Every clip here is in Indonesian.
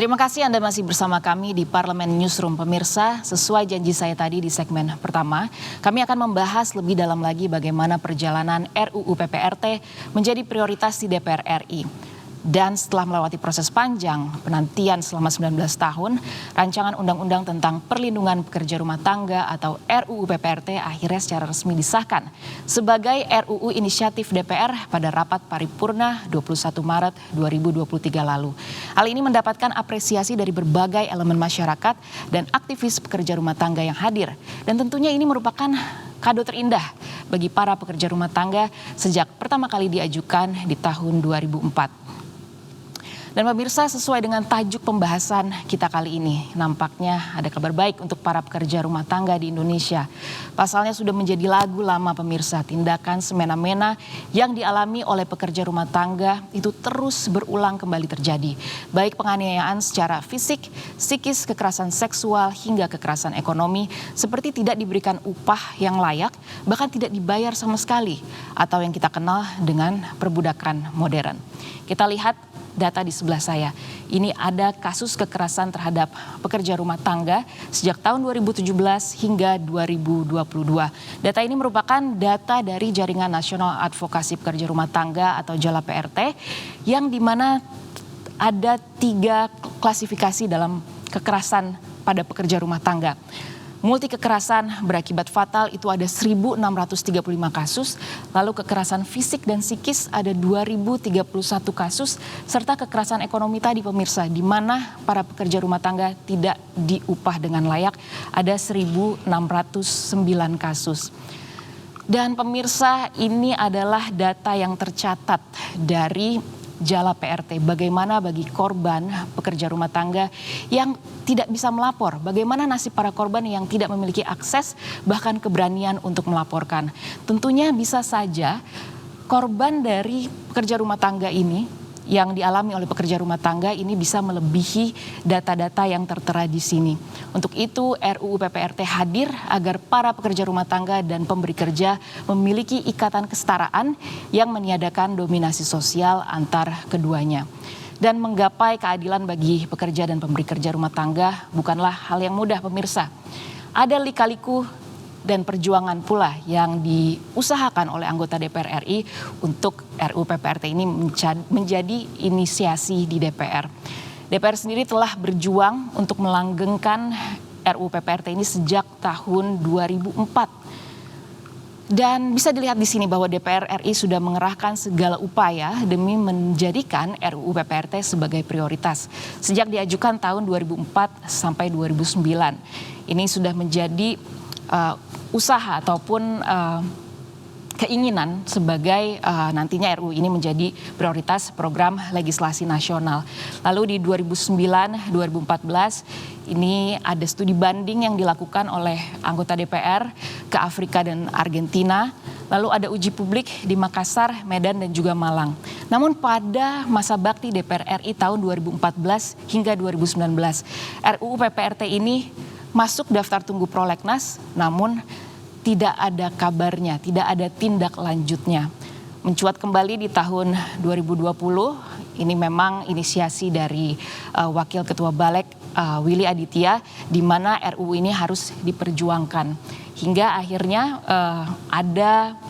Terima kasih Anda masih bersama kami di Parlemen Newsroom. Pemirsa, sesuai janji saya tadi di segmen pertama, kami akan membahas lebih dalam lagi bagaimana perjalanan RUU PPRT menjadi prioritas di DPR RI. Dan setelah melewati proses panjang penantian selama 19 tahun, rancangan undang-undang tentang perlindungan pekerja rumah tangga atau RUU PPRT akhirnya secara resmi disahkan sebagai RUU inisiatif DPR pada rapat paripurna 21 Maret 2023 lalu. Hal ini mendapatkan apresiasi dari berbagai elemen masyarakat dan aktivis pekerja rumah tangga yang hadir. Dan tentunya ini merupakan kado terindah bagi para pekerja rumah tangga sejak pertama kali diajukan di tahun 2004. Dan pemirsa, sesuai dengan tajuk pembahasan kita kali ini, nampaknya ada kabar baik untuk para pekerja rumah tangga di Indonesia. Pasalnya sudah menjadi lagu lama pemirsa, tindakan semena-mena yang dialami oleh pekerja rumah tangga itu terus berulang kembali terjadi. Baik penganiayaan secara fisik, psikis, kekerasan seksual, hingga kekerasan ekonomi, seperti tidak diberikan upah yang layak, bahkan tidak dibayar sama sekali, atau yang kita kenal dengan perbudakan modern. Kita lihat data di sebelah saya. Ini ada kasus kekerasan terhadap pekerja rumah tangga sejak tahun 2017 hingga 2022. Data ini merupakan data dari Jaringan Nasional Advokasi Pekerja Rumah Tangga atau JALA PRT, yang dimana ada 3 klasifikasi dalam kekerasan pada pekerja rumah tangga. Multi kekerasan berakibat fatal itu ada 1.635 kasus, lalu kekerasan fisik dan psikis ada 2.031 kasus, serta kekerasan ekonomi tadi pemirsa, di mana para pekerja rumah tangga tidak diupah dengan layak, ada 1.609 kasus. Dan pemirsa, ini adalah data yang tercatat dari JALA PRT, bagaimana bagi korban pekerja rumah tangga yang tidak bisa melapor, bagaimana nasib para korban yang tidak memiliki akses bahkan keberanian untuk melaporkan. Tentunya bisa saja korban dari pekerja rumah tangga ini yang dialami oleh pekerja rumah tangga ini bisa melebihi data-data yang tertera di sini. Untuk itu RUU PPRT hadir agar para pekerja rumah tangga dan pemberi kerja memiliki ikatan kesetaraan yang meniadakan dominasi sosial antar keduanya. Dan menggapai keadilan bagi pekerja dan pemberi kerja rumah tangga bukanlah hal yang mudah pemirsa. Ada lika-liku dan perjuangan pula yang diusahakan oleh anggota DPR RI untuk RUU PPRT ini menjadi inisiasi di DPR. DPR sendiri telah berjuang untuk melanggengkan RUU PPRT ini sejak tahun 2004. Dan bisa dilihat di sini bahwa DPR RI sudah mengerahkan segala upaya demi menjadikan RUU PPRT sebagai prioritas. Sejak diajukan tahun 2004 sampai 2009. Ini sudah menjadi usaha ataupun keinginan sebagai nantinya RUU ini menjadi prioritas program legislasi nasional. Lalu di 2009-2014 ini ada studi banding yang dilakukan oleh anggota DPR ke Afrika dan Argentina. Lalu ada uji publik di Makassar, Medan dan juga Malang. Namun pada masa bakti DPR RI tahun 2014 hingga 2019, RUU PPRT ini masuk daftar tunggu prolegnas, namun tidak ada kabarnya, tidak ada tindak lanjutnya. Mencuat kembali di tahun 2020, ini memang inisiasi dari Wakil Ketua Balek Willy Aditya, di mana RUU ini harus diperjuangkan. Hingga akhirnya ada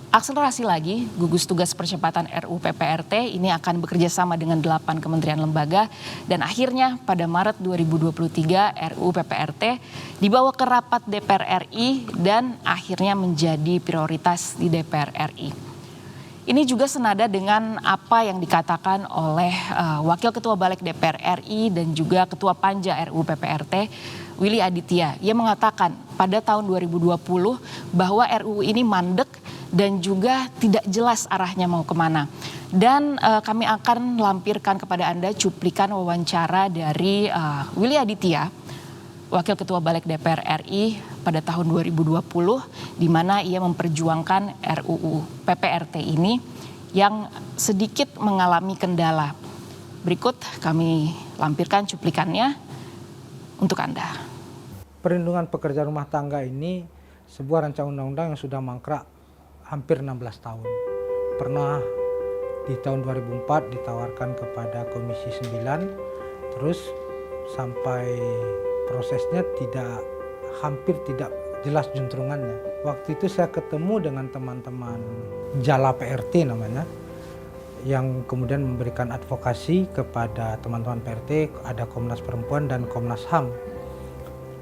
akselerasi lagi, gugus tugas percepatan RUU PPRT ini akan bekerja sama dengan 8 kementerian lembaga, dan akhirnya pada Maret 2023 RUU PPRT dibawa ke rapat DPR RI dan akhirnya menjadi prioritas di DPR RI. Ini juga senada dengan apa yang dikatakan oleh Wakil Ketua Balek DPR RI dan juga Ketua Panja RUU PPRT Willy Aditya. Ia mengatakan pada tahun 2020 bahwa RUU ini mandek dan juga tidak jelas arahnya mau kemana. Dan kami akan lampirkan kepada Anda cuplikan wawancara dari Willy Aditya, Wakil Ketua Balek DPR RI pada tahun 2020, di mana ia memperjuangkan RUU PPRT ini yang sedikit mengalami kendala. Berikut kami lampirkan cuplikannya untuk Anda. Perlindungan pekerja rumah tangga ini sebuah rancangan undang-undang yang sudah mangkrak hampir 16 tahun. Pernah di tahun 2004 ditawarkan kepada Komisi 9 Terus sampai prosesnya hampir tidak jelas juntrungannya. Waktu itu saya ketemu dengan teman-teman Jala PRT namanya, yang kemudian memberikan advokasi kepada teman-teman PRT, ada Komnas Perempuan dan Komnas HAM.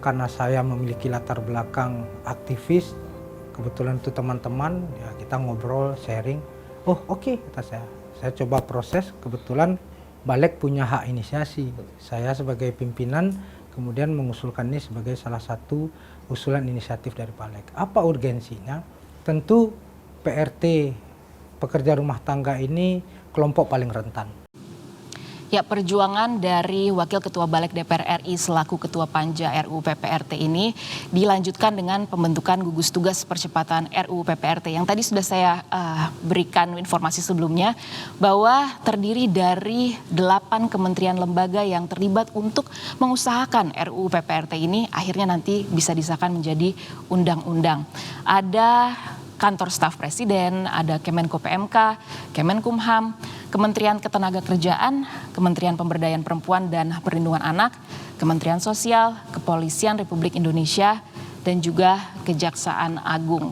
Karena saya memiliki latar belakang aktivis, kebetulan itu teman-teman, ya kita ngobrol, sharing. Oh oke, kata saya coba proses, kebetulan Balek punya hak inisiasi. Saya sebagai pimpinan kemudian mengusulkan ini sebagai salah satu usulan inisiatif dari Balek. Apa urgensinya? Tentu PRT, pekerja rumah tangga ini kelompok paling rentan. Ya, perjuangan dari Wakil Ketua Balik DPR RI selaku Ketua Panja RUU PPRT ini dilanjutkan dengan pembentukan gugus tugas percepatan RUU PPRT yang tadi sudah saya berikan informasi sebelumnya bahwa terdiri dari 8 kementerian lembaga yang terlibat untuk mengusahakan RUU PPRT ini akhirnya nanti bisa disahkan menjadi undang-undang. Ada Kantor Staf Presiden, ada Kemenko PMK, Kemenkumham, Kementerian Ketenagakerjaan, Kementerian Pemberdayaan Perempuan dan Perlindungan Anak, Kementerian Sosial, Kepolisian Republik Indonesia, dan juga Kejaksaan Agung.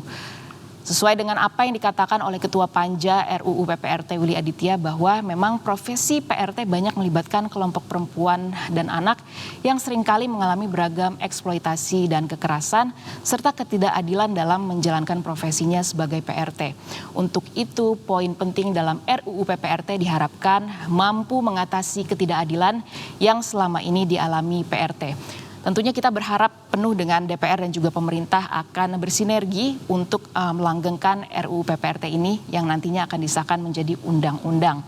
Sesuai dengan apa yang dikatakan oleh Ketua Panja RUU PPRT Willy Aditya bahwa memang profesi PRT banyak melibatkan kelompok perempuan dan anak yang seringkali mengalami beragam eksploitasi dan kekerasan serta ketidakadilan dalam menjalankan profesinya sebagai PRT. Untuk itu poin penting dalam RUU PPRT diharapkan mampu mengatasi ketidakadilan yang selama ini dialami PRT. Tentunya kita berharap penuh dengan DPR dan juga pemerintah akan bersinergi untuk melanggengkan RUU PPRT ini yang nantinya akan disahkan menjadi undang-undang.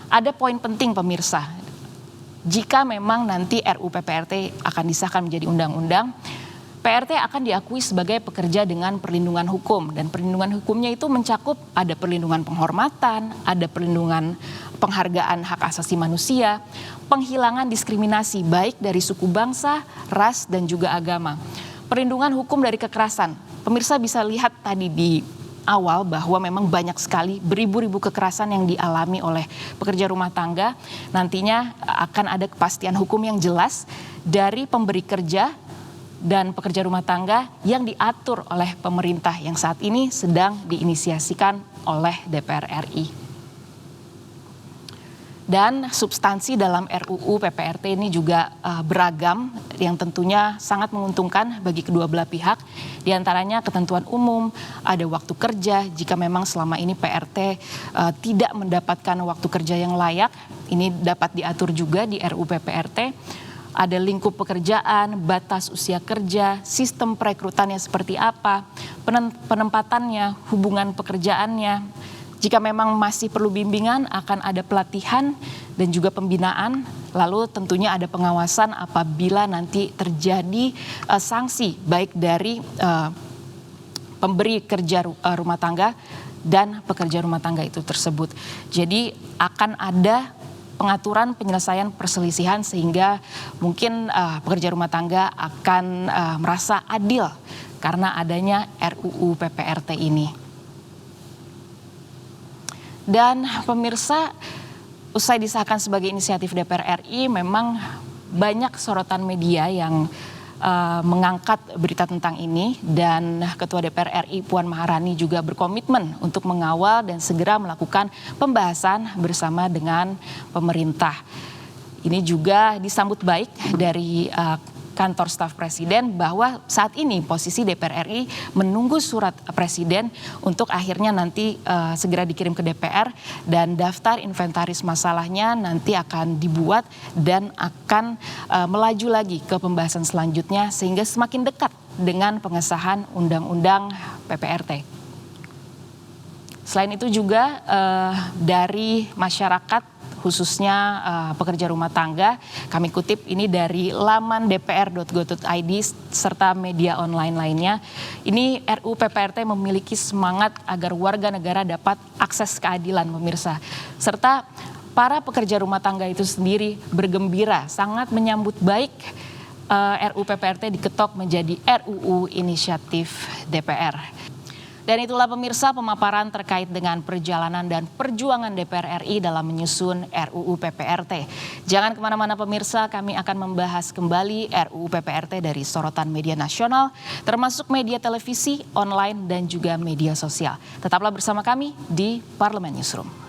Ada poin penting pemirsa, jika memang nanti RUU PPRT akan disahkan menjadi undang-undang, PRT akan diakui sebagai pekerja dengan perlindungan hukum dan perlindungan hukumnya itu mencakup ada perlindungan penghormatan, ada perlindungan penghargaan hak asasi manusia, penghilangan diskriminasi baik dari suku bangsa, ras dan juga agama. Perlindungan hukum dari kekerasan. Pemirsa bisa lihat tadi di awal bahwa memang banyak sekali beribu-ribu kekerasan yang dialami oleh pekerja rumah tangga. Nantinya akan ada kepastian hukum yang jelas dari pemberi kerja dan pekerja rumah tangga yang diatur oleh pemerintah yang saat ini sedang diinisiasikan oleh DPR RI. Dan substansi dalam RUU PPRT ini juga beragam yang tentunya sangat menguntungkan bagi kedua belah pihak. Di antaranya ketentuan umum, ada waktu kerja jika memang selama ini PRT tidak mendapatkan waktu kerja yang layak. Ini dapat diatur juga di RUU PPRT. Ada lingkup pekerjaan, batas usia kerja, sistem perekrutannya seperti apa, penempatannya, hubungan pekerjaannya. Jika memang masih perlu bimbingan akan ada pelatihan dan juga pembinaan. Lalu tentunya ada pengawasan apabila nanti terjadi sanksi baik dari pemberi kerja rumah tangga dan pekerja rumah tangga itu tersebut. Jadi akan ada pengaturan penyelesaian perselisihan sehingga mungkin pekerja rumah tangga akan merasa adil karena adanya RUU PPRT ini. Dan pemirsa, usai disahkan sebagai inisiatif DPR RI, memang banyak sorotan media yang mengangkat berita tentang ini dan Ketua DPR RI Puan Maharani juga berkomitmen untuk mengawal dan segera melakukan pembahasan bersama dengan pemerintah. Ini juga disambut baik dari Kantor Staf Presiden bahwa saat ini posisi DPR RI menunggu surat Presiden untuk akhirnya nanti segera dikirim ke DPR dan daftar inventaris masalahnya nanti akan dibuat dan akan melaju lagi ke pembahasan selanjutnya sehingga semakin dekat dengan pengesahan Undang-Undang PPRT. Selain itu juga dari masyarakat khususnya pekerja rumah tangga, kami kutip ini dari laman dpr.go.id serta media online lainnya. Ini RUU PPRT memiliki semangat agar warga negara dapat akses keadilan pemirsa. Serta para pekerja rumah tangga itu sendiri bergembira, sangat menyambut baik RUU PPRT diketok menjadi RUU inisiatif DPR. Dan itulah pemirsa pemaparan terkait dengan perjalanan dan perjuangan DPR RI dalam menyusun RUU PPRT. Jangan kemana-mana pemirsa, kami akan membahas kembali RUU PPRT dari sorotan media nasional, termasuk media televisi, online, dan juga media sosial. Tetaplah bersama kami di Parlemen Newsroom.